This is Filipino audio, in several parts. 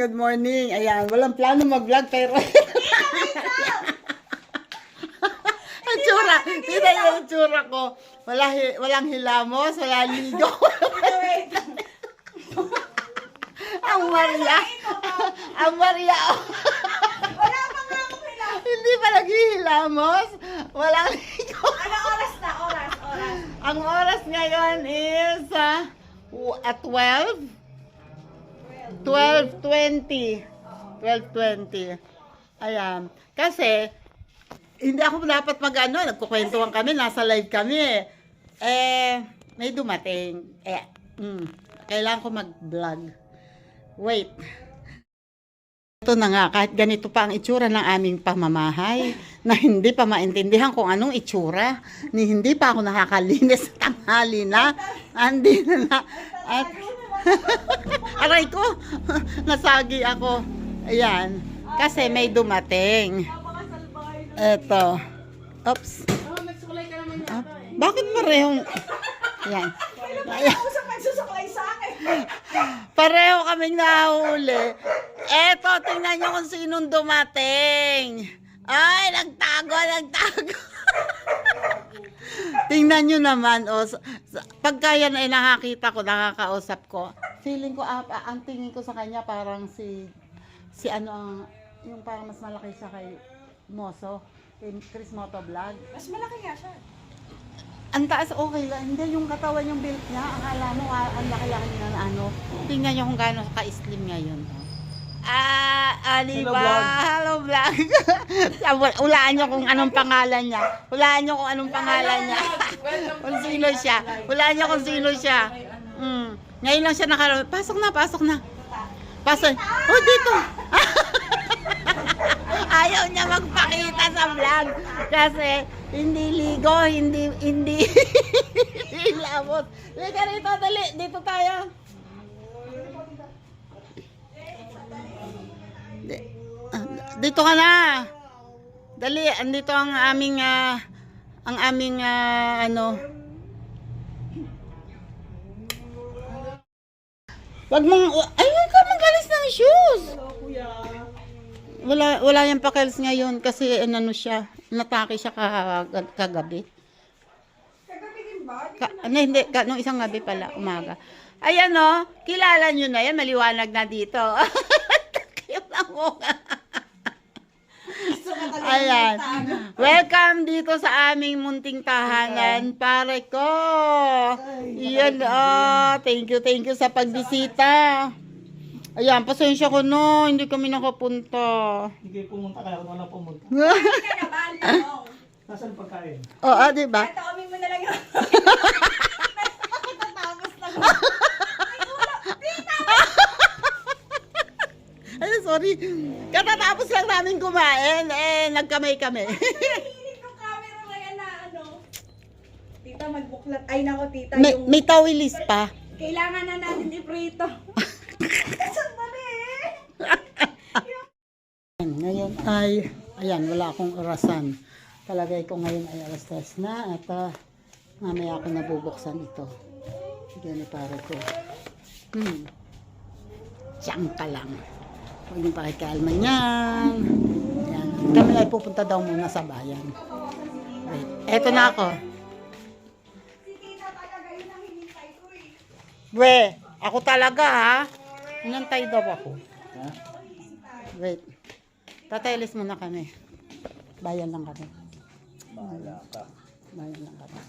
good morning. Ayan, walang plano mag-vlog pero... Ang tsura, tignan yung tsura ko. Walang hilamos, wala ligo. Ang Maria. Ang Maria. Wala pa nga akong hilamos. Hindi pa naghihilamos. Walang ligo. Ano oras na? Oras. Ang oras ngayon is at 12. 12:20. 12:20. Ayan. Kasi, hindi ako dapat mag-ano, nagkukwentuhan kami, nasa live kami. May dumating. Kailangan ko mag-vlog. Wait. Ito na nga, kahit ganito pa ang itsura ng aming pamamahay, na hindi pa maintindihan kung anong itsura, ni hindi pa ako nakakalinis sa tanghali na, andi na. At, aray ko, nasagi ako. Ayan, kasi may dumating. Eto. Oops. Bakit parehong... Ayan. Ayan. Magsusuklay sa akin. Pareho kaming nahuli. Eto, tingnan nyo kung sinong dumating. Ay, nagtago. Tingnan nyo naman, pagka yan ay nakakita ko, nakakausap ko, feeling ko, ang tingin ko sa kanya parang si ano, yung parang mas malaki siya kay Moso, kay Chris Moto Vlog. Mas malaki nga siya. Ang taas, okay lang. Hindi yung katawan, yung build niya. Akala mo, ang laki-laki niya na ano. Tingnan niyo kung gaano ka-slim ngayon. Diba? Hello vlog. Hulaan niyo kung anong pangalan niya. Kung sino siya. Hulaan niyo kung sino siya. Ngayon lang siya pasok na. Pasok. Oh, dito. Ayaw niya magpakita sa vlog. Kasi, hindi ligo, hindi labot. Lika rito, dali. Dito tayo. Dito ka na. Dali, andito ang aming ano. Wag mong galis ng shoes. Wala yung pakels ngayon kasi ano siya, natake siya kagabi. Kagabi din ba? Hindi, nung isang gabi pala, umaga. Ayan kilala nyo na yan, maliwanag na dito. Cute ang mukha. Ayan. Welcome dito sa aming munting tahanan, pare ko. Yan, thank you sa pagbisita. Ayan, pasensya ko hindi kami nakapunta. Hindi pumunta kaya kung wala pumunta. Kaya naman, tanong. Nasaan pagkain? Oo, diba? Tatawin mo na lang yun. Tapos lang. Ay, sorry. Katatapos lang namin kumain, nagkamay kami. Hihilig ng camera na yan na ano. Tita, magbuklat. Ay, nako, tita. May tawilis pa. Kailangan na natin iprito. Sandali Ngayon ay, ayan, wala akong orasan. Talagay ko ngayon ay alas 3 na at mamaya ako nabubuksan ito. Ganyan para ko. Siyang ka lang. Huwag niyong pakikalman yan. Ayan. Kami ay pupunta daw muna sa bayan. Wait. Eto na ako. Si tita talaga yun ang hinintay ko eh. We, ako talaga ha. Inantay daw ako. Wait. Tatailis muna kami. Bayan lang kami. Bahala ka. Bayan lang kami.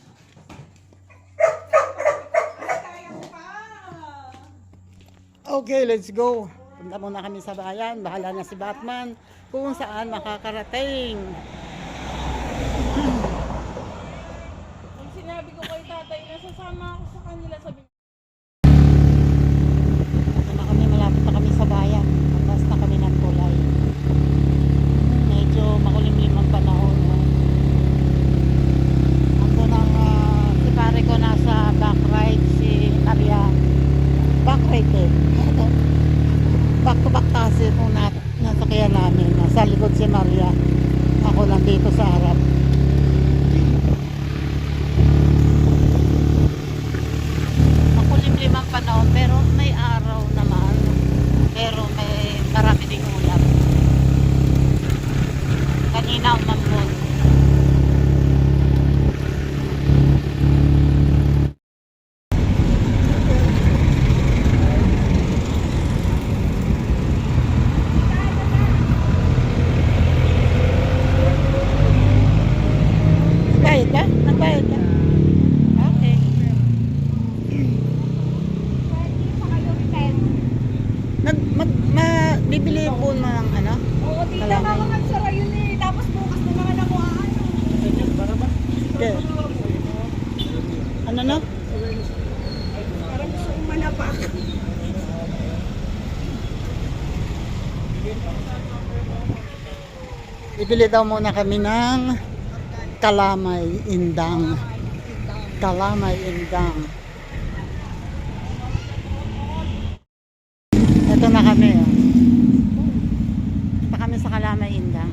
Okay, let's go. Punta muna kami sa bayan. Bahala na si Batman kung saan makakarating. Nung sinabi ko kay tatay na sasama ako sa kanila, sabi Malapit na kami sa bayan. Atas na kami ng kulay. Medyo makulimlim ang panahon. Ando nang si pare ko nasa back ride, si Maria. Back ride back to back kasi kung nasakyan namin. Nasa likod si Maria. Ako lang dito sa harap. Makulimlim ang panahon pero may araw naman. Pero may Nagbayad ka? Nagbayad ka? Okay. Bibili po ng ano? Oo, tita, Kalamay. mamagsara yun eh. Tapos bukas na naman ako Okay. Ano na? Parang gusto kong manapak. Bibili daw muna kami ng kalamay indang. Kalamay indang. Ito na kami. Oh. Ito kami sa kalamay indang.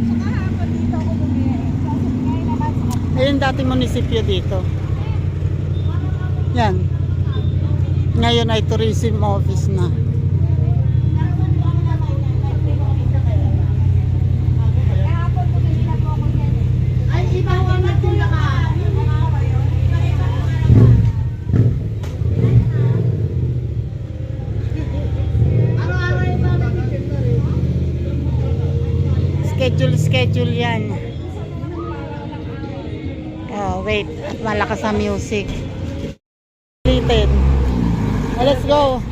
So kahapon dito ako bumili. Kasi ngayon naman sa kapitbahay. Ayun dating munisipyo dito. Yan. Ngayon ay tourism office na. Kahapon bumili na po ako yan eh. Ay, iba ko magtinda ka. Schedule yan. Oh, wait. At malakas sa music. Completed. Oh, let's go.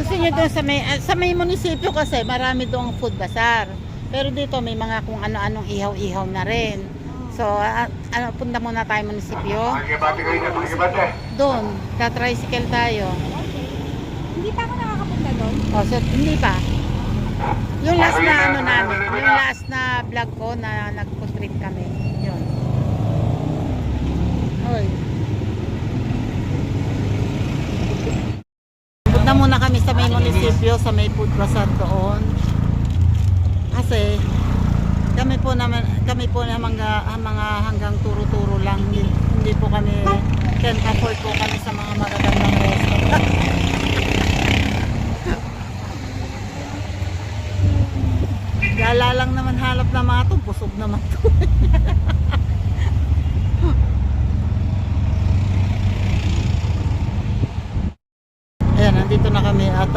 Gusto niyo doon sa may munisipyo kasi marami doong food bazaar. Pero dito may mga kung ano-anong ihaw-ihaw na rin. So, punta muna tayo munisipyo. Doon, ka-tricycle tayo. Hindi pa ako nakakapunta doon. Oh, so, hindi pa. Yung last na ano namin, yung last na vlog ko na nag-trip kami. Yun. Oy. Punta muna kami sa may munisipyo, sa may food bazaar doon. Kasi kami po naman mga hanggang turo-turo lang, hindi po kami can afford po kami sa mga magagandang restaurant. Gala lang naman halap na mga to, busog naman to. Ayan, nandito na kami at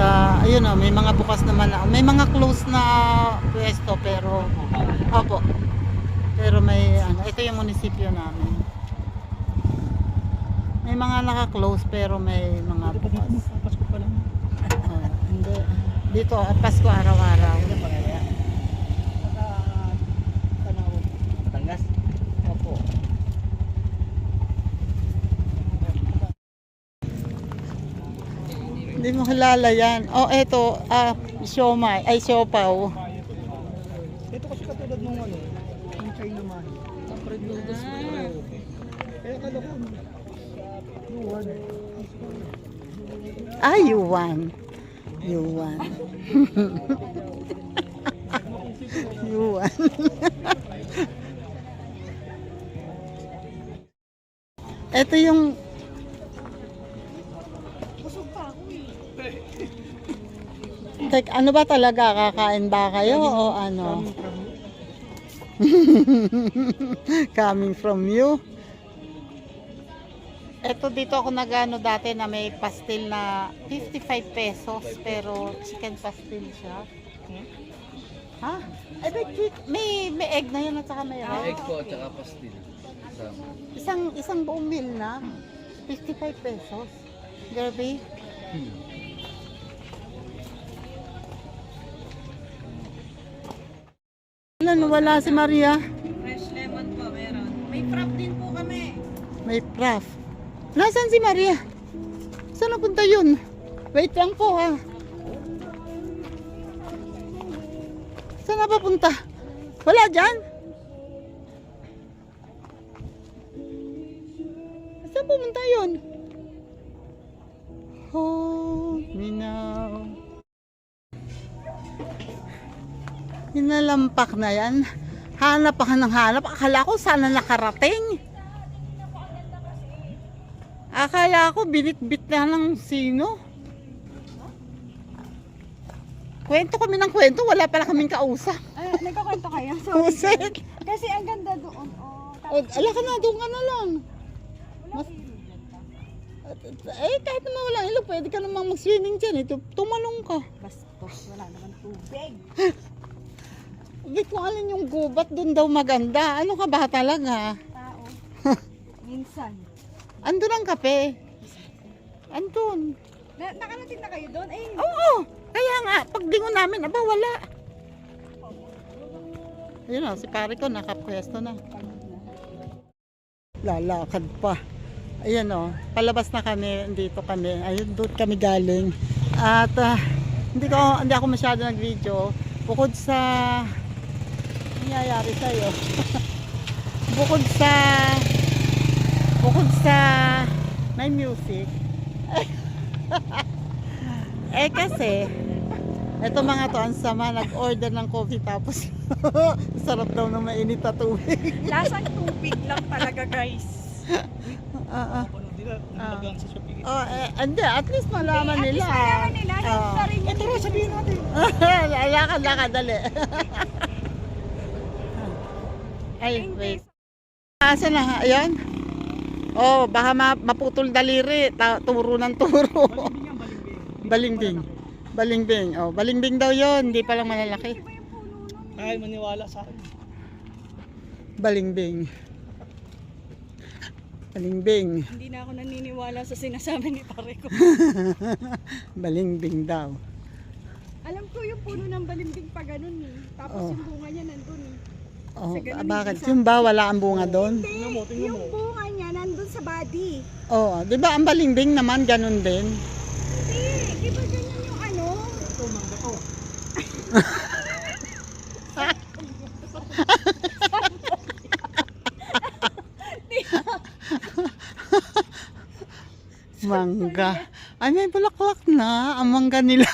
ayun o, may mga bukas naman na, may mga close na pwesto pero opo. Pero may ano, ito yung munisipyo namin. May mga naka-close pero may mga bukas. Pasko pa lang. Hindi. Dito, Pasko araw-araw. Batangas? Opo. Hindi mo kilala yan. Oh, eto, siomay, ay siopaw. Ito kasi katulad nung ano, yung China Mahi. Ang red noodles mo pareho. Kaya kala ko, luwan. You won. You won. You won. Ito yung ano ba talaga? Kakain ba kayo o ano? Coming from you? Eto dito ako nagano dati na may pastil na 55 pesos pero chicken pastil siya. Ha? Ay, may egg na yun at saka may Egg rice. po at saka pastil. Kasama. Isang buong meal na 55 pesos. Grabe. Wala si Maria. Fresh lemon po meron. May frap din po kami. May prof. Nasaan si Maria? Saan napunta yun? Wait lang po ha. Saan na papunta? Wala dyan? Saan pumunta yun? Hold me now. Hinalampak na yan. Hanap ako ng hanap. Akala ko sana nakarating. Akala ko binit-bit na ng sino. Kwento kami ng kwento. Wala pala kaming kausap. Ay, nagkakwento kayo. Usit. Kasi ang ganda doon. Oh. Ala ka na, doon ka na lang. Kahit naman walang ilog, pwede ka namang mag-swimming dyan. Tumalong ka. Bastos, wala naman tubig. Hindi ko alam yung gubat doon daw maganda. Ano ka ba talaga? Tao. Minsan. Andun ang kape. Andun. Nakarating na kayo doon? Eh, Oo. Kaya nga, paglingon namin, aba wala. Yun o, si pare ko nakapwesto na. Lalakad pa. Ayan o, palabas na kami, dito kami. Ayun, doon kami galing. At hindi ako masyado nag-video. Bukod sa nangyayari sa'yo. bukod sa may music. Kasi eto mga to, ang sama, nag-order ng coffee tapos sarap daw ng mainit na tubig. lasang tubig lang talaga, guys. Panood nila, nalagang sa Shopee. Hindi, at least malaman At nila. least malaman nila, hindi pa rin Ito rin, sabihin natin. Lakad, dali. Ay, wait. Asan na? Ayan. Oh, baka maputol daliri. Turo ng turo. Balimbing. Balimbing. Oh, balimbing daw yon. Hindi pa lang malalaki. Ay, maniwala sa akin. Balimbing. Balimbing. Hindi na ako naniniwala sa sinasabi ni pare ko. Balimbing daw. Alam ko yung puno ng balimbing pa ganun eh. Tapos yung bunga niya nandun eh. Oh, Kasi ganun bakit? yung isa. Yung ba wala ang bunga doon? Tingnan mo, tingnan Yung mo. bunga niya nandun sa body. Oh, 'di ba ang balimbing naman ganun din? Hindi, di ba ganyan yung ano? Ito, mangga to. Mangga. Ay, may bulaklak na. Ang mangga nila.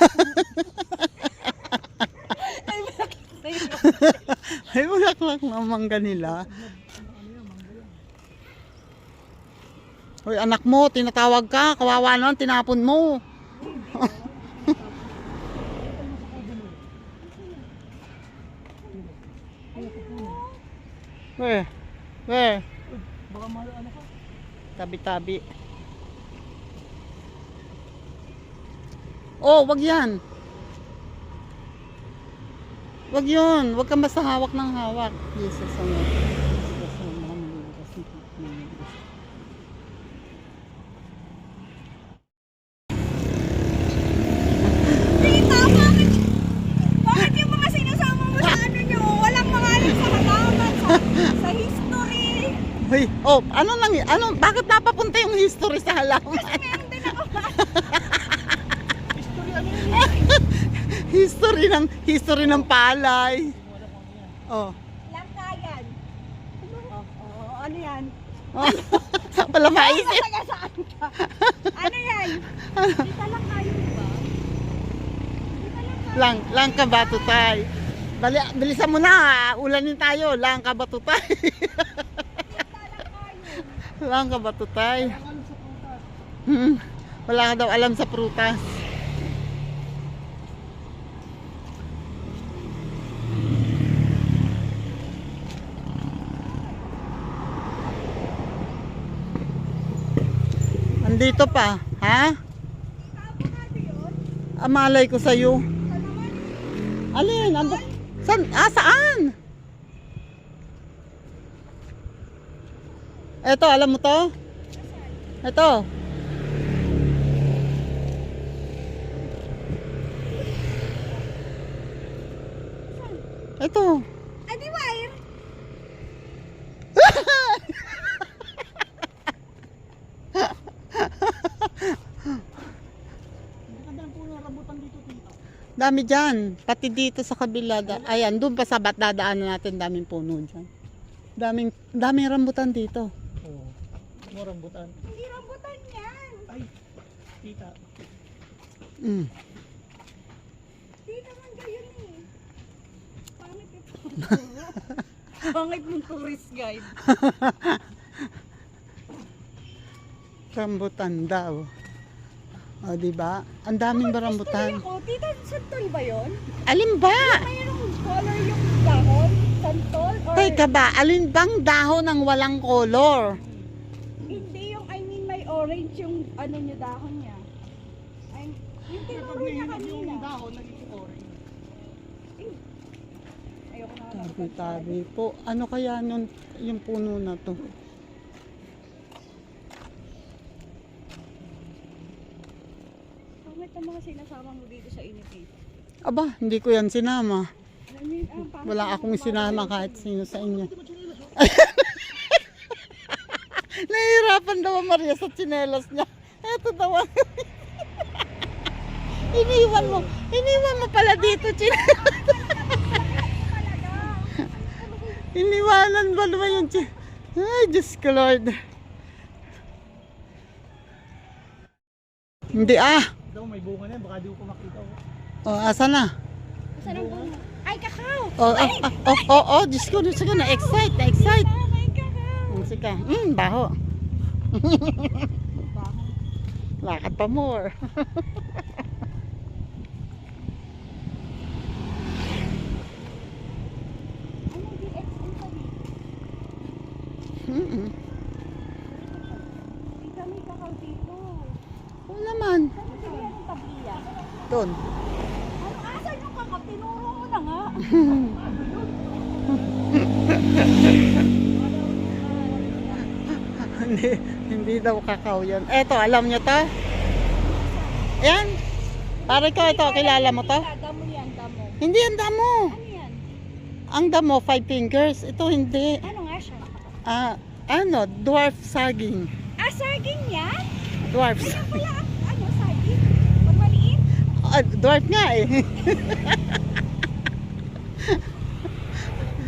May bulaklak na ang mangga nila. Hoy, anak mo, tinatawag ka. Kawawa naman, tinapon mo. Weh, Baka ano ka? tabi-tabi. Oh, wag yan. Wag yun. Wag kang basta hawak ng hawak. Jesus, ano. Jesus, ano. Tita, bakit yung mga sinasama mo sa ano nyo? Walang mga alam sa halaman, sa history. Hoy, oh, bakit napapunta yung history sa halaman? Meron din ako. history ng palay. Oh. Langkayan. Ano yan? Pala maisip. Taga saan ka? Ano yan? Tita, langkayan ba? Lang ka ba tutay? Bilisan mo na, ulanin tayo. Lang ka ba tutay? Lang ka ba tutay? Wala ka daw alam sa prutas. Andito pa, ha? Amalay ko sa'yo. Alin? Saan? Eto, alam mo to? Eto. Ito. Adi wire? Dami dyan. Pati dito sa kabila. Ayan, doon pa sa dadaanan natin. Daming puno dyan. Daming rambutan dito. Oo. Ano rambutan? Hindi rambutan yan. Ay, tita. Mm. Di naman gayon eh. Pangit ito. Pangit mong tourist guide. Rambutan daw. O, diba? Ang daming ba rambutan? Ako, tita, santol ba yun? Alin ba? Mayroong color yung dahon? Santol? Or Teka ba, alin bang dahon ang walang color? hindi yung, I mean, may orange yung ano niya, dahon niya. Yung tinuro niya kanina. dahon, nagiging orange. Ayoko na. Tabi-tabi po. Ano kaya nun, yung puno na to? Pangit ang mga sinasama mo dito sa init. Aba, hindi ko yan sinama. I mean, pangit Wala ang akong mga sinama bagay. kahit sino sa inyo. Nahihirapan daw ang Maria sa tsinelas niya. Eto daw ang... Iniwan mo pala dito, tsinelas. Iniwanan ba naman yung tsinelas? Ay, Diyos ko Lord. Hindi Daw may bunga na yan, baka di ko makita. O, asa na? Saan ang bunga? Ay, kakao! Diyos ko, na-excite. Ay, kakao! Sige, baho. Lakad pa more. Ano yung DXN pa dito? Mm-mm. Hindi kami kakao dito. Oo naman. Saan yung kaya ng tabliya? Doon. Ano, asan yung kakao? Tinuro mo na nga. hindi daw kakao yan. Eto, alam nyo to? Yan. Pare ko, ito, kilala mo to? Damo yan, damo. Hindi ang damo. Ano yan? Ang damo, 5 fingers. Ito hindi. Ano nga siya? Dwarf saging. Ah, saging yan? Dwarf. Ano pala ang ano, saging? Pag maliit? Dwarf nga eh.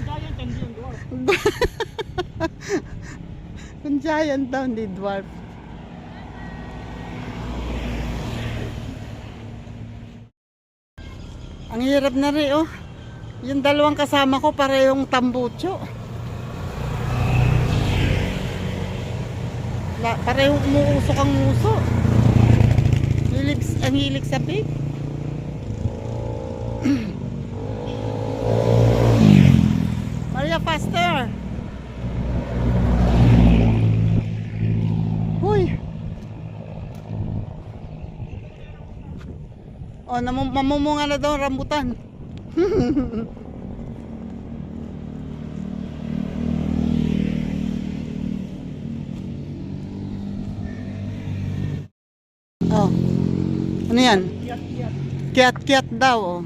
Giant and yung dwarf. Kung giant daw, hindi dwarf. Ang hirap na rin, oh. Yung dalawang kasama ko, parehong tambucho. Parehong umuusok ang muso. Ang hilig sa pig. Maria, faster! Huy! Oh, mamumunga na daw ang rambutan. Oh. Ano yan? Kiat-kiat daw, oh.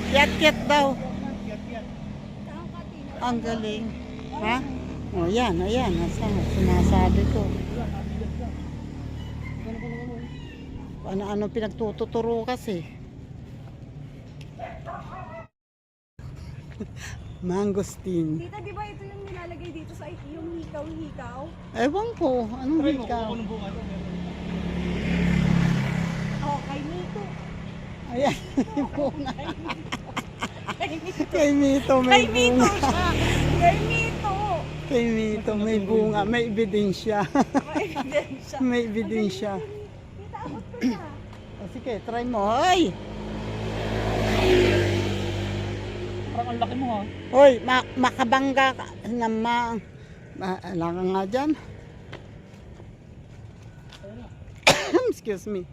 Kiat-kiat daw. Ang galing. Ha? Oh, yan, ayan. Sinasabi ko. Ano pinagtututuro kasi. Mangosteen. Tita, di ba ito yung nilalagay dito sa yung hikaw-hikaw? Ewan ko. Anong hikaw? Anong bunga to? Oh, kay Mito. Ayan. Yung bunga. Kay Mito. Kay Mito may Kay Mito bunga. siya. Kay Mito. Kay Mito may bunga. May ebidensya. May ebidensya. May ebidensya. Tita, abot ko siya. O sige, try mo. Hoy! Parang ang laki mo ha. Hoy, makabangga ka naman. Alangan nga dyan. Excuse me.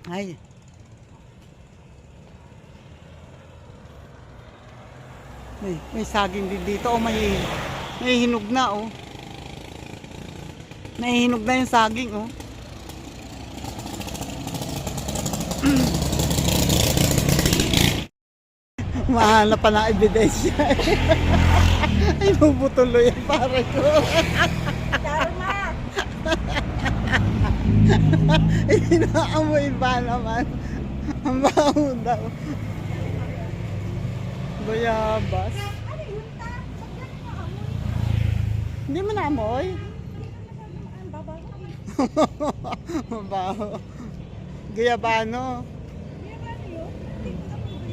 Ay. May saging din dito. Oh, may hinog na, oh. May hinog na yung saging, oh. Mahanap pa ng ebidensya. Ay, bubutuloy ang pare ko. Dharma. Inaamoy ba naman? Ang baho daw. Bayabas. Ano yun, ta? Bakit mo amoy? Hindi mo naamoy? Ang babaho. Mabaho. Guyabano. Yan ano yun? Hindi ko na po yun.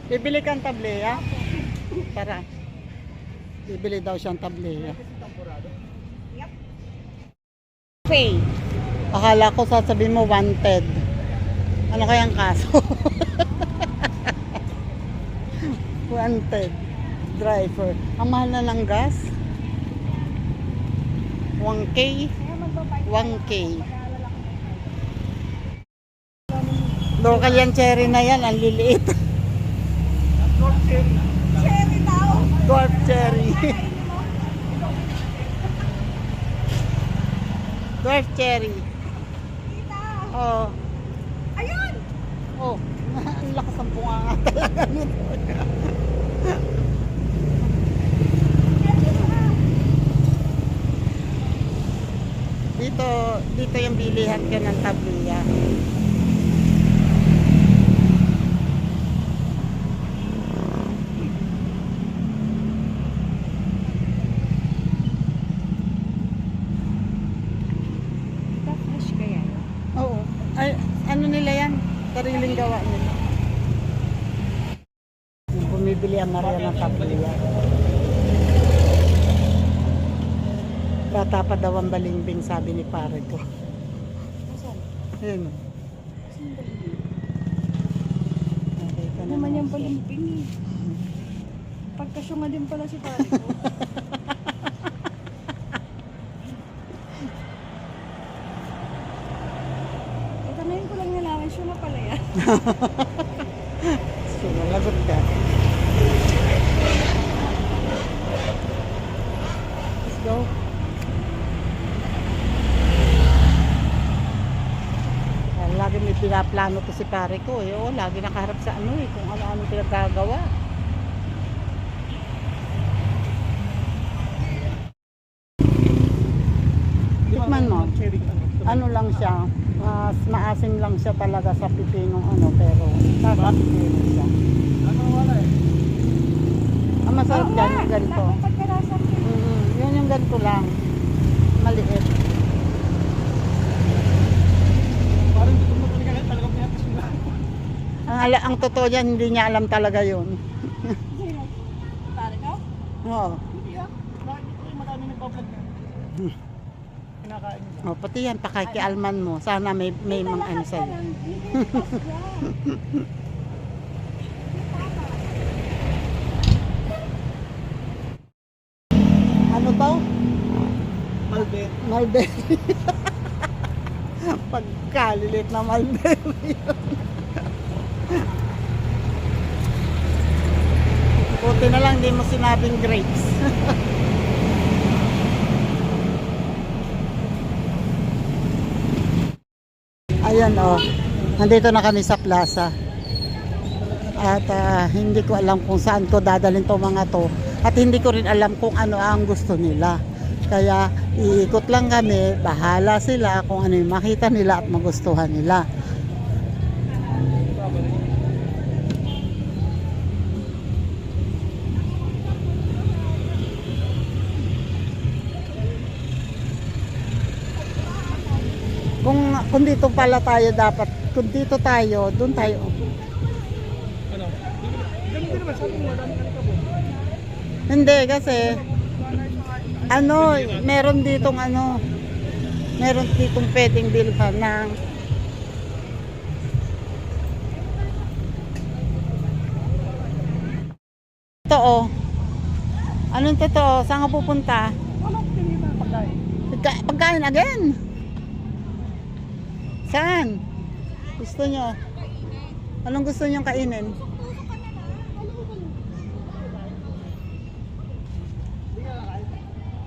Bibili kang tableya? Tara. Bibili daw siyang tableya. Pay. Akala ko sasabihin mo wanted. Ano kayang kaso? Wanted driver. Ang mahal na ng gas. 1K. 1K. Local yan, cherry na yan. Ang liliit. Cherry daw. Dwarf cherry. Dwarf cherry. Tita. Oh. Ayun. Oh. Ang lakas ng bunganga talaga nito. Dito yung bilihan ka ng tableya. Fresh kaya. Oo. Ay, ano nila yan? Sariling gawa nila. Bumibili ang Maria ng tableya. Bata pa daw ang balimbing, sabi ni pare ko. Ayun. Nakita Ano naman yung balimbing eh. Pagkasyunga din pala si pare ko. Itanayin ko lang nalaman, syunga pala yan. So, lagot ka. Let's go. Lagi may pinaplano to si pare ko eh. Oo, lagi nakaharap sa ano eh, kung ano-ano pinagagawa. Tikman mo. Cherry ano. Ano lang siya, mas maasim lang siya talaga sa pipinong ano, pero sarap siya. Ano wala eh. Ang masarap dyan, yung ganito. Pagkarasan ko. Yun yung ganito lang. Maliit. Parang hindi ko magaling talaga pinatas mo lang. Ang totoo yan, hindi niya alam talaga yun. Sino? Pare ko? Oo. Hindi ah. Bakit ko yung marami nagpa-vlog na. Kinakain nila. Oh, pati yan, pakikialman mo. Sana may mga ano sa'yo. Ano to? Malbet. Mulberry. Pagkalilit na mulberry. Buti na lang di mo sinabing grapes. Ayan oh. Nandito na kami sa plaza. At hindi ko alam kung saan ko dadalhin to mga to. At hindi ko rin alam kung ano ang gusto nila. Kaya iikot lang kami, bahala sila kung ano yung makita nila at magustuhan nila. Kung dito pala tayo dapat, kung dito tayo, doon tayo. Ano? Ganun din naman. Sabi mo, madami ka rin ka po. Hindi kasi ano, meron ditong pwedeng bilhan ng totoo. Anong totoo? Saan ka pupunta? Ano? Hindi ba pagkain? Pagkain again. Saan? Gusto nyo? Anong gusto nyo kainin?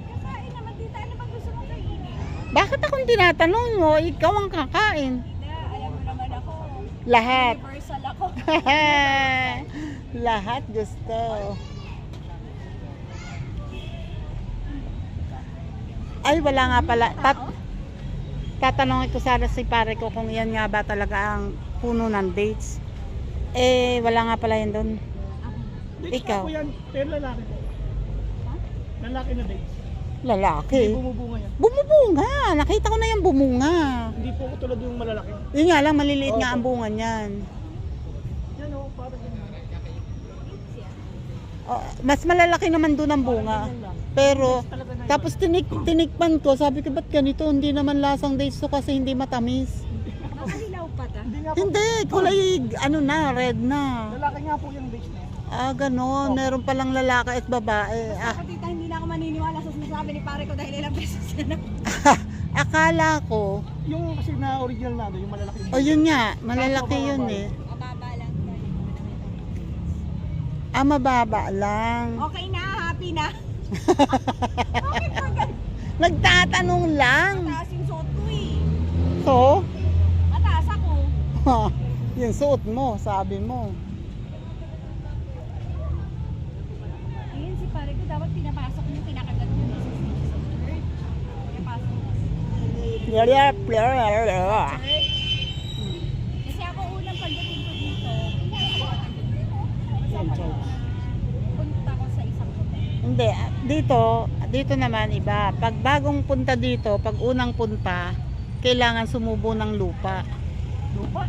Kakain naman tita. Ano ba gusto mo kainin? Bakit akong tinatanong mo? Ikaw ang kakain. Alam mo naman ako. Lahat. Universal ako. Lahat gusto. Ay, wala nga pala. Tatanungin ko sana si pare ko kung yan nga ba talaga ang puno ng dates. Eh, wala nga pala yan doon. Dates Ikaw? po yan. Pero lalaki po. Lalaki na dates. Lalaki. Hindi bumubunga yan. Bumubunga. Nakita ko na yan bumunga. Hindi po tulad yung malalaki. Yun nga lang, maliliit nga ang bunga niyan. Yan o, parang yan. Oh, mas malalaki naman doon ang bunga. Pero, tapos tinikman ko, sabi ko, ba't ganito? Hindi naman lasang dates to kasi hindi matamis. Nakalilaw pa ta. Hindi nga po. Hindi, kulay, ano na, red na. Lalaki nga po yung dates na yan. Ah, ganon. Meron palang lalaki at babae. Ah, Ako tita, hindi na ako maniniwala sa sinasabi ni pare ko dahil ilang beses na. akala ko, Yung kasi na original na yung malalaki. oh yun nga, malalaki yun eh. Mababa lang tayo. Ah, mababa lang. Okay na, happy na. Bakit pa ganun? Nagtatanong lang. Mataas yung suot ko eh. So, Mataas ako. yung suot mo, sabi mo. Ayun si pare ko, dapat pinapasok yung pinakagat mo sa shirt. Pinapasok mo. Kasi ako unang pagdating ko dito, punta ko sa isang hotel. Hindi, dito naman iba. Pag bagong punta dito, pag unang punta, kailangan sumubo ng lupa. Lupa?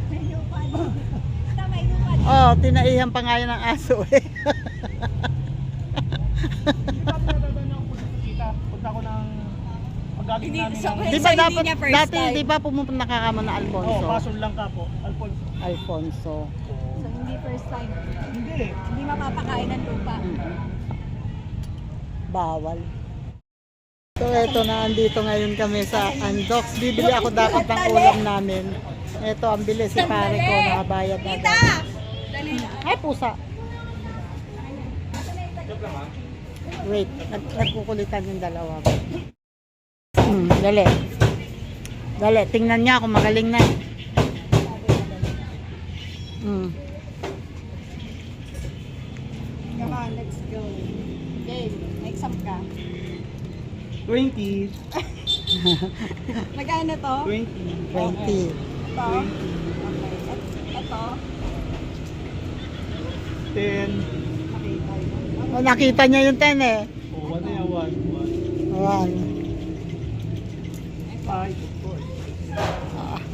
May lupa din. Basta may lupa din. Oh, tinaihan pa nga yun ng aso eh. Hindi pa pinadadaan ako dito kita. Punta ko ng paggaling Hindi, namin so, ng... Di So, ba hindi dapat, niya first dati time? di ba pumunta ka mo na Oo, Alfonso? pasol lang ka po. Alfonso. Alfonso. So hindi first time. Hindi. Hindi mapapakain ng lupa. Bawal. So eto na, andito ngayon kami sa Andox. Bibili ako dapat ng ulam namin. Eto, ang bilis si pare ko, nakabayad na. Tita! Dali na. Ay, pusa. Wait, nagkukulitan yung dalawa. Dali. Dali, tingnan niya kung magaling na. Come on, let's go. Game. May exam ka. 20. Magkano to? 20. 20. Ito. Okay. Ito. 10. Nakita yun. Oh, nakita niya yung 10 eh. Oh, 1 na yan. 1. Ayan. 5.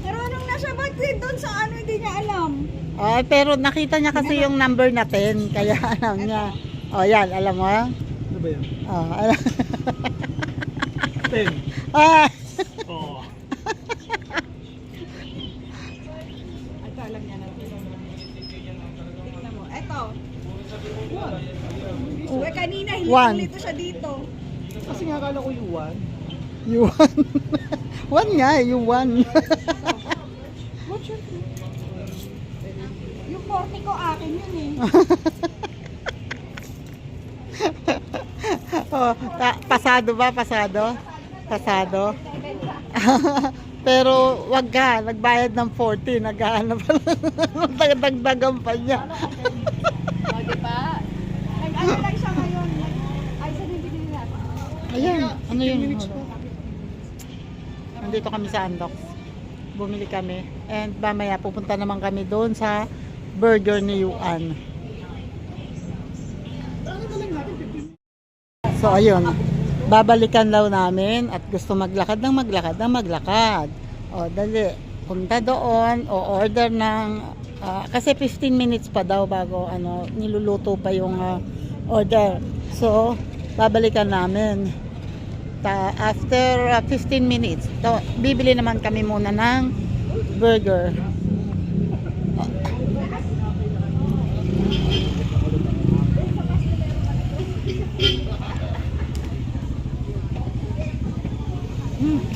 Pero anong nasa bag din doon sa ano hindi niya alam? Oh, pero nakita niya kasi yung number na 10, kaya alam niya. Oh, yan, alam mo? Ano ba yan? Oh, alam. 10. Ah, Oo. Ito alam niya na. Tingnan mo. Ito. Uwe, kanina hindi One. nito siya dito. Kasi nga akala ko yung 1. you won. One nga, you won. What's your Yung 40 ko akin yun eh. Oh, pasado ba? Pasado? Pasado? Pero wag ka, nagbayad ng 40, naghahanap pa lang, dagdagan pa niya. O, di ba? Nag-ano lang siya ngayon. Ay, saan yung binili natin? Ayan, ano yun? Nandito kami sa Andox. Bumili kami. And mamaya pupunta naman kami doon sa burger ni Yuan. So ayun, babalikan daw namin at gusto maglakad ng maglakad. O dali, punta doon o order ng kasi 15 minutes pa daw bago niluluto pa yung order. So babalikan namin. After 15 minutes, bibili naman kami muna ng burger.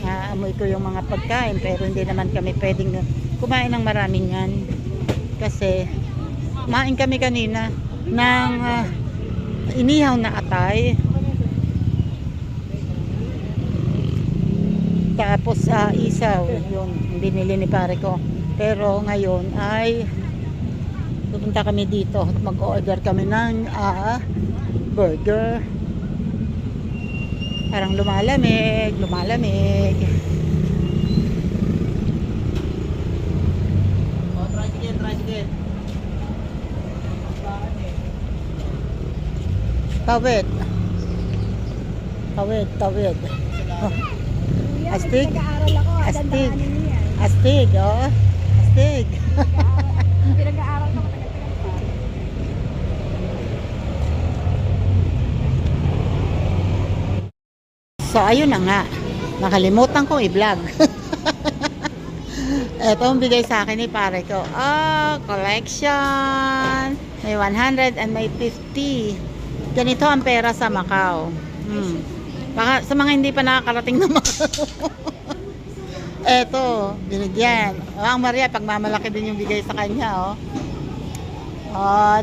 Naamoy ko yung mga pagkain pero hindi naman kami pwedeng kumain ng maraming yan kasi kumain kami kanina ng inihaw na atay tapos isaw yun binili ni pare ko pero ngayon ay pupunta kami dito at mag-order kami ng burger. Parang lumalamig. Oh, try again. Tawid. Oh. Kuya, Astig. nag-aaral ako. Astig. Dandahanin niyo yan. Astig. Pinag-aaral ko matagal-tagal pa. So, ayun na nga. Nakalimutan kong i-vlog. Ito ang bigay sa akin ni pare ko. Collection. May 100 and may 50. Ganito ang pera sa Macau. Baka, sa mga hindi pa nakakarating na Macau. Eto, binigyan. Ang Maria, pagmamalaki din yung bigay sa kanya, oh.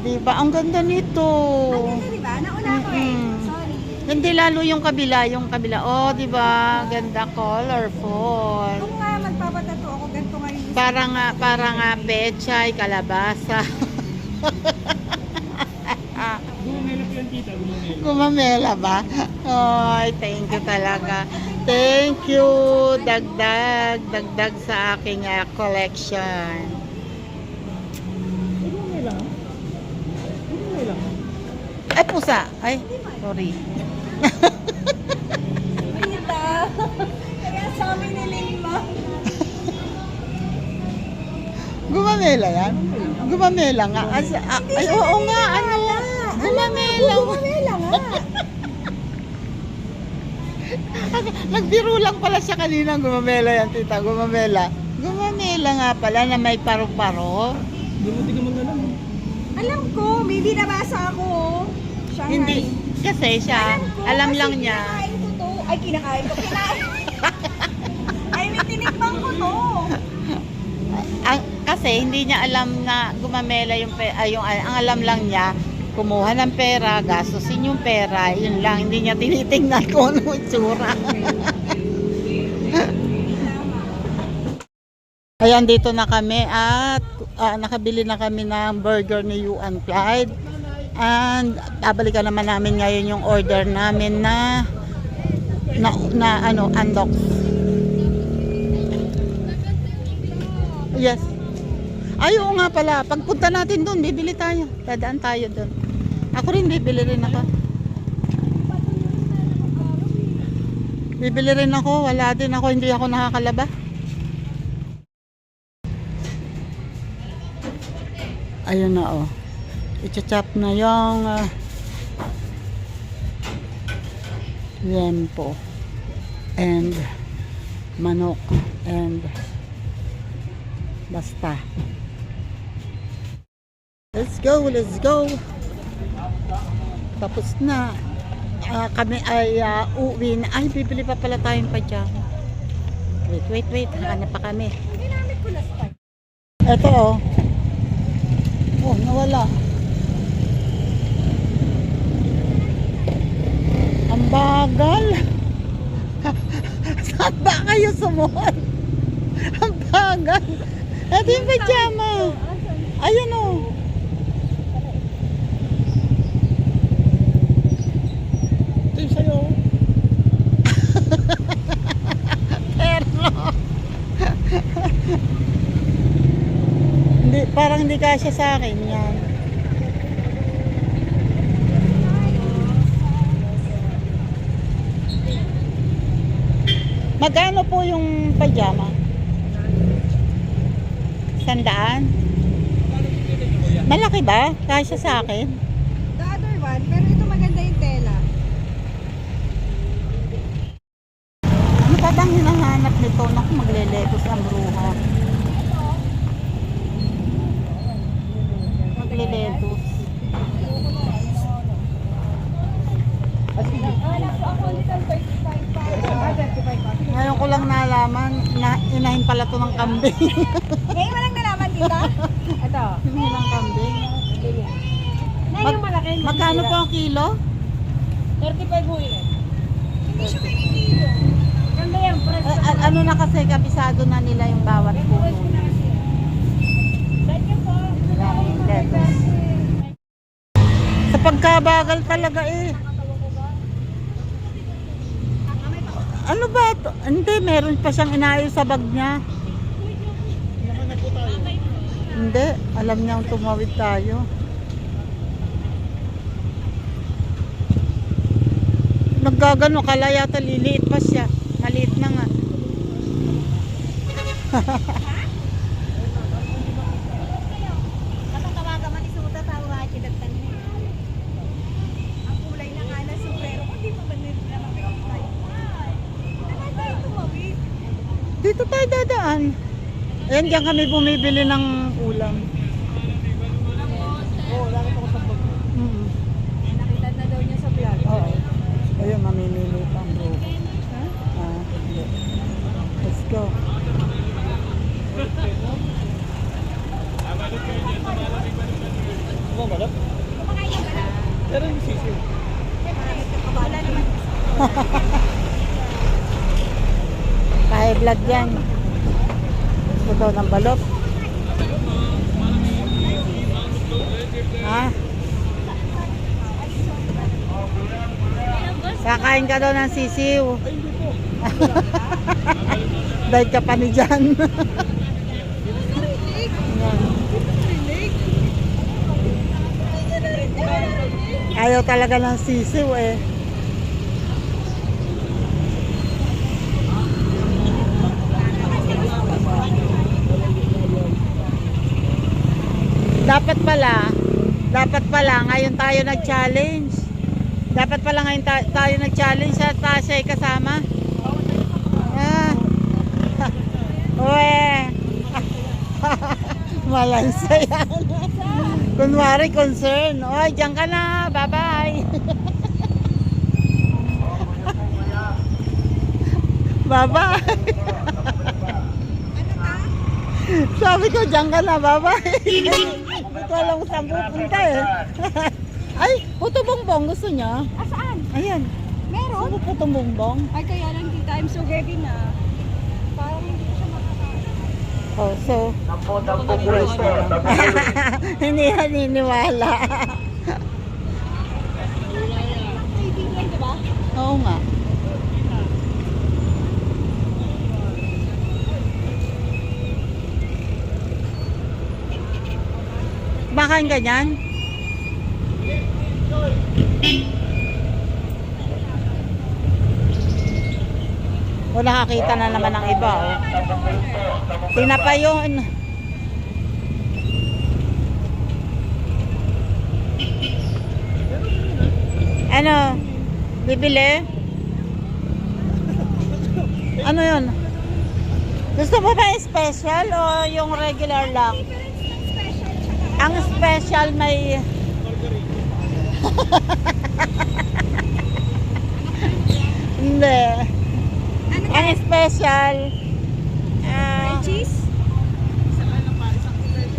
Diba? Ang ganda nito. Ang ganda, diba? Nauna ko eh. Sorry. Hindi lalo yung kabila. Diba? Ganda, colorful. Kung nga magpapatato ako, ganito nga yung Parang pechay, kalabasa. Gumamela po yan, tita. Gumamela ba? Ay, thank you talaga. Thank you. Dagdag sa aking collection. Gumamela. Gumamela. Ay, pusa. Ay, sorry. Tita. Kaya sa amin nililima. Gumamela yan? Gumamela nga. Ay, oo nga. Gumamela. Gumamela nga. Nagbiro lang pala siya kanina. Gumamela yan, tita. Gumamela nga pala na may paro-paro. Hindi ka mag-alam. Alam ko, may binabasa ako. Shanghai. Hindi. Kasi siya, alam Kasi lang niya. Kinakain ko to. Ay, kinakain ko. Ay, may tinikbang ko to. Kasi hindi niya alam na gumamela ang alam lang niya, kumuha ng pera, gastusin yung pera, yun lang, hindi niya tinitingnan kung ano itsura. Ayan, dito na kami at nakabili na kami ng burger ni Yuan Clyde. And babalikan naman namin ngayon yung order namin na undox. Yes. Ay, oo nga pala. Pagpunta natin doon, bibili tayo. Dadaan tayo doon. Ako rin, bibili rin ako. Bibili rin ako. Wala din ako. Hindi ako nakakalaba. Ayun na, oh. I-chop na yung lempo and manok and basta. Let's go. Tapos na. Kami ay uuwi na. Ay, bibili pa pala tayong pajama. Wait. Hanap pa kami. Ginamit ko last time. Ito, oh. Oh, nawala. Ang bagal. Saan ba kayo sumuot? Ang bagal. Ito yung pajama. Ayun, oh. Ito yung sa'yo. Pero hindi, parang hindi kasya sa akin yan. Magkano po yung pajama? 100? Malaki ba? Kasya sa akin? The other one, pero ito maganda yung tela. Ano pa bang hinahanap nito? Naku, magleletos ang bruha. Magleletos. Ngayon ko lang nalaman na inahin pala to ng kambing. Ngayon mo lang nalaman, tita? Ito. Inahin ng kambing. Ngayon yung malaki. Magkano po ang kilo? 35 ho yun. Hindi siya kinikilo. Ganda yan, fresh. Ano na kasi, kabisado na nila yung bawat puno. Thank you po. Lettuce. Sa pagkabagal talaga eh. Ano ba ito? Hindi, meron pa siyang inaayos sa bag niya. Hindi, alam niya ang tumawid tayo. Naggagano, kala yata liliit pa siya. Maliit na nga. Katatawagan man isuta tawa ay kidagtan niya. Ang kulay na nga na sombrero ko, di pa ba nila mapikitay? Yan, diyan kami bumibili ng ulam. Oo, lagi ako sa vlog. Mm. Nakita na daw niya sa vlog. Oo. Ayun, mamimili pa ang bro. Hindi. Let's go. Mabalap. Pero yung sisiw. Wala naman. Kaya vlog yan. Gusto daw ng balot. Ha? Kakain ka daw ng sisiw. Dahil ka pa ni Jan. Yan. Ayaw talaga ng sisiw eh. Dapat pala ngayon tayo nag-challenge. Dapat pala ngayon tayo nag-challenge at siya ay kasama. Ah. Uwe. Malansa yan. Kunwari concern. Oy, diyan ka na. Bye-bye. Bye-bye. Sabi ko, diyan ka na. Bye-bye. Hindi ko alam kung saan pupunta eh. Ay, puto bongbong gusto niya. Saan? Ayan. Meron? Ano puto bongbong? Ay, kaya lang tita, I'm so heavy na. Parang hindi ko siya makakain. Oh, so. Hindi naniniwala. Kaibigan, di ba? Oo nga. Bakain ka niyan? O nakakita na naman ng iba. Oh. Tinapay yun. Ano? Bibili? Ano yun? Gusto mo ba yung special o yung regular lang? Ang special may... Hindi. Ang special... May cheese?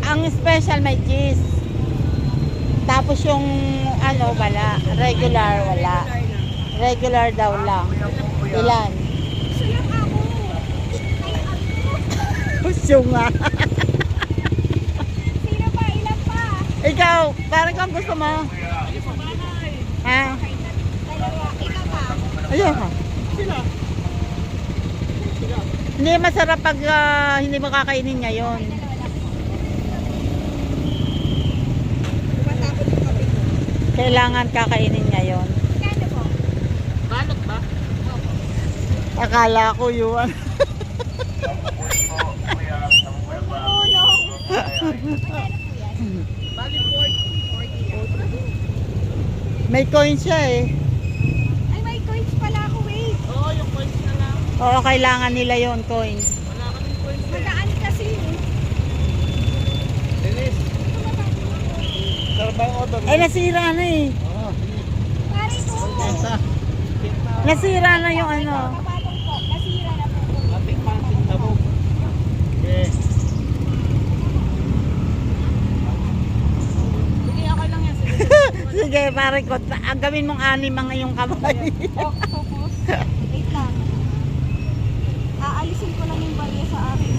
Ang special may cheese. Tapos yung ano wala. Regular wala. Regular daw lang. Ilan? Gusto lang ako. Gusto nga. Sino pa? Ilan pa? Ikaw, parang kang gusto mo? Ha? Dalawa. Ikaw pa? Ayun ka. Hindi masarap pag hindi mo kakainin ngayon. Matapos yung kape ko. Kailangan kakainin ngayon. Kano po? Balot ba? Akala ko yun. Tulong. Bali 40. May coin siya eh. Ay, may coins pala ako, wait. Oo, yung coins na lang. Oo, kailangan nila yon coins. Wala kaming coins. Magaan kasi yun. Dennis. Sarap ba yung order? Eh, nasira na eh. Pare ko. Nasira na yung ano. Kapatong po. Nasira na po. Ating pansin na po. Okay. Sige, okay lang yan. Sige. Sige, pare ko. Gawin mong anim ang iyong kamay. Octopus. Wait lang. Aalisin ko lang yung barya sa akin.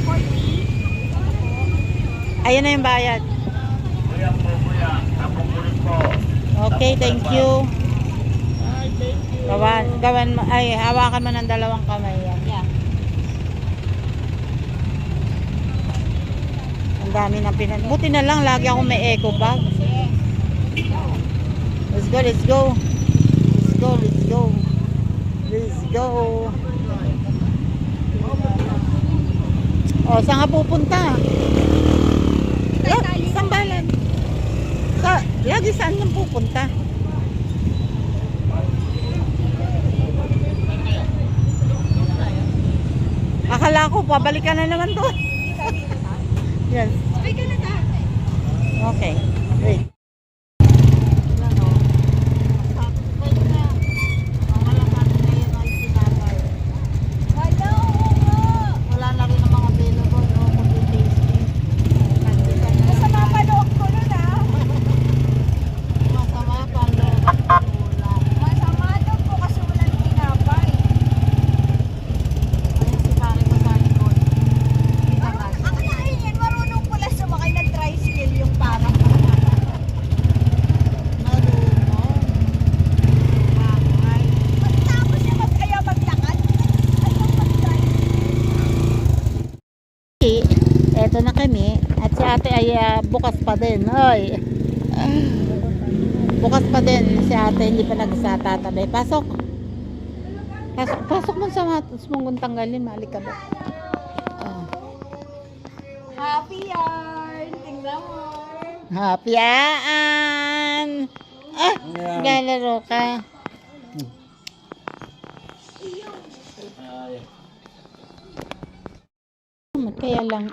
40. Ayun na yung bayad. Okay, thank you. Gawan mo, ay, hawakan mo ng dalawang kamay yan. Yeah. Ang dami ng buti na lang, lagi ako may eco bag. Let's go, let's go. Let's go, let's go. Let's go. O, saan ka pupunta? Sambalan. Lagi saan nang pupunta? Akala ko, pabalik ka na naman doon. Yes. Sabay ka na tatay. Okay. Wait. Wala, oo nga. Wala na rin ang mga available, no? Kundi tasting. Masama pa loob ko nun ah. Masama pa ang loob ng magulang. Masama loob ko kasi walang tinapay. Ayun si pare ko sa likod. Akalain yan, marunong pala sumakay ng tricycle yung parang. Marunong. Bakay. Tapos yung ayaw maglakad. Ayaw mag-tricycle. Eto na kami. At si ate ay bukas pa din. Oy. Bukas pa din si ate. Hindi pa nagsatatabi. Pasok. Pasok. Pasok mo sa mong tanggalin. Malik ka ba? Oh. Happy yarn! Tingnan mo. Happy yan! Ah! Galaro ka. Kaya lang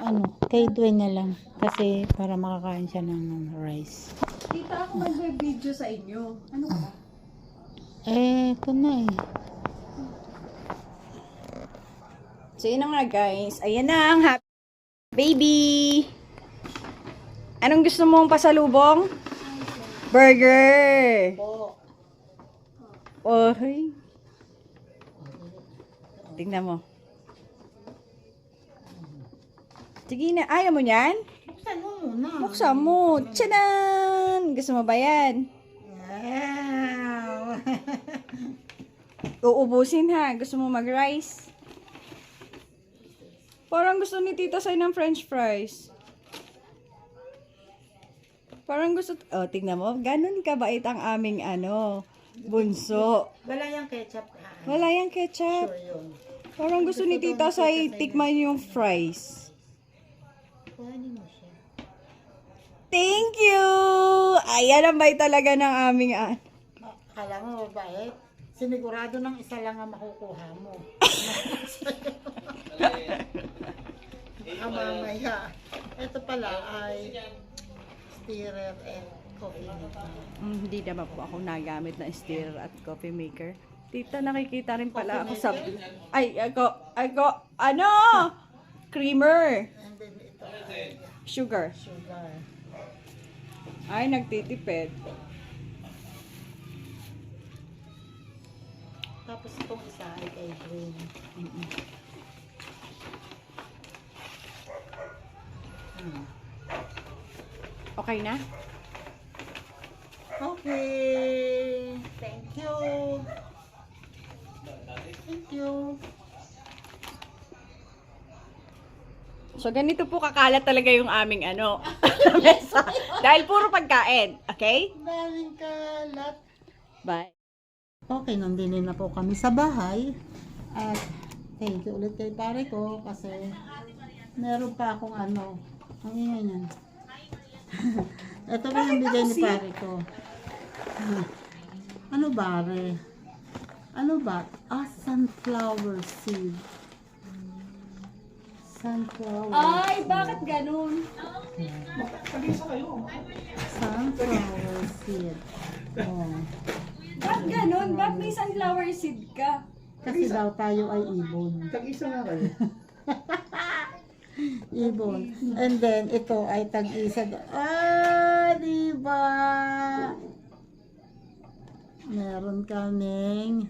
kay Dwayne na lang kasi para makakain siya ng rice. Tita, ako mag-video sa inyo. Ano ka? Ito na So yun na nga guys. Ayan na ang happy baby. Anong gusto mong pasalubong? Burger. Okay. Tingnan mo. Sige na. Ayaw mo yan? Buksan mo muna. Buksan mo. Tchanan! Gusto mo ba yan? Wow! Uubusin ha. Gusto mo mag-rice? Parang gusto ni Tita Sai ng french fries. Parang gusto... Oh, tignan mo. Ganon kabait ang aming bunso. Wala yung ketchup. Wala yung ketchup. Sure yun. Parang gusto ni Tita Sai tikman yung fries. Kuhanin mo siya. Thank you! Ayan ang bay talaga ng aming Akala mo mabait? Sinigurado ng isa lang ang makukuha mo. Mamaya. Ito pala ay stirrer and coffee maker. Hindi naman po ako nagamit na stirrer at coffee maker. Tita, nakikita rin pala ako sa... Creamer. And then ito Sugar. sugar. Ay, nagtitipid. Tapos itong isa ay kay green. Okay na? Okay. Thank you. Thank you. So, ganito po kakalat talaga yung aming mesa. Dahil puro pagkain. Okay? Daming kalat. Bye. Okay, nandinin na po kami sa bahay. At thank you ulit kay pare ko kasi meron pa akong ang ingay niyan. Ito ba yung bigay ni pare ko? Ano ba, re? Ano ba? Sunflower seed. Sunflower. Ay, bakit ganun? Sunflower seed. Oh. Bakit ganun? Bakit may sunflower seed ka? Kasi daw tayo ay ibon. Tag-isa nga kayo. Ibon. And then, ito ay tag-isa. Diba? Meron kaming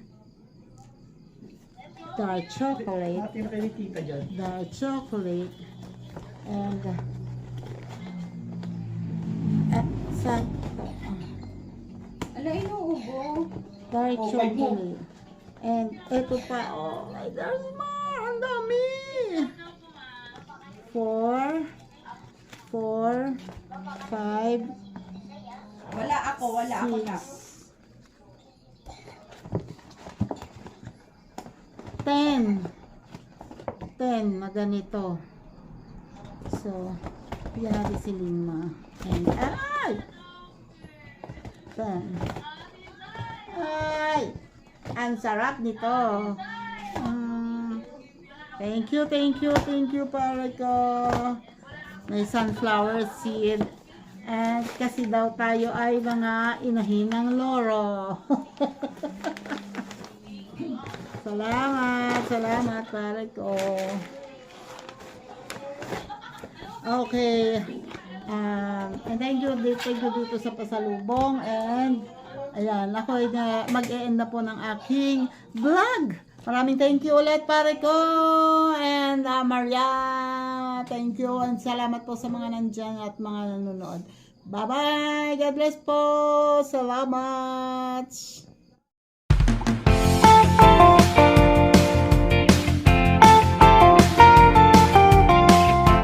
dark chocolate. Hati na kayo ni tita dyan. Dark chocolate. And, Ala, inuubo. dark Oh, chocolate. And, ito pa. Oh, there's more. Ang dami. 4, 5, Wala ako na. 10 na ganito. So, bigyan natin si Lima. And, ay! 10. Ay! Ang sarap nito. Thank you pare ko. may sunflower seed. At kasi daw tayo ay mga inahin ng loro. Salamat pare ko. Okay. And thank you dito sa pasalubong. And ayan, ako ay mag-e-end na po ng aking vlog. Maraming thank you ulit pare ko. And Maria, thank you. And salamat po sa mga nandyan at mga nanonood. Bye-bye. God bless po. Salamat.